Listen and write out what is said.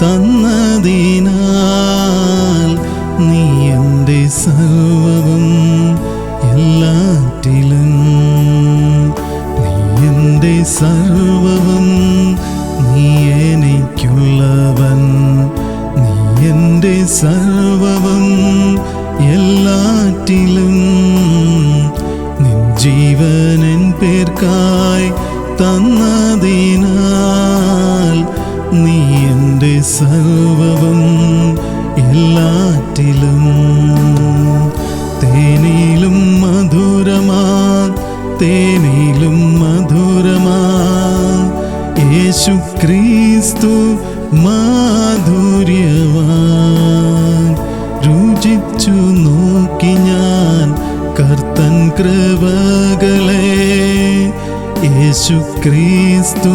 തന്നതിനാൽ നീ എൻ്റെ സർവവും എല്ലാറ്റിലും. നീ എൻ്റെ സർവവും, നീ എനിക്കുള്ളവൻ. നീ എൻ്റെ സർവവും എല്ലാറ്റിലും. നിൻ ജീവനൻ പേർക്കായി തന്നതിനാൽ നീ എൻ്റെ സർവവും എല്ലാറ്റിലും. തേനിലും മധുരമാ, തേനിലും മധുരമാ യേശു ക്രിസ്തു മാധുര്യവാൻ. രുചിച്ചു നോക്കി ഞാൻ കർത്തൻ കൃപകളെ. യേശു ക്രിസ്തു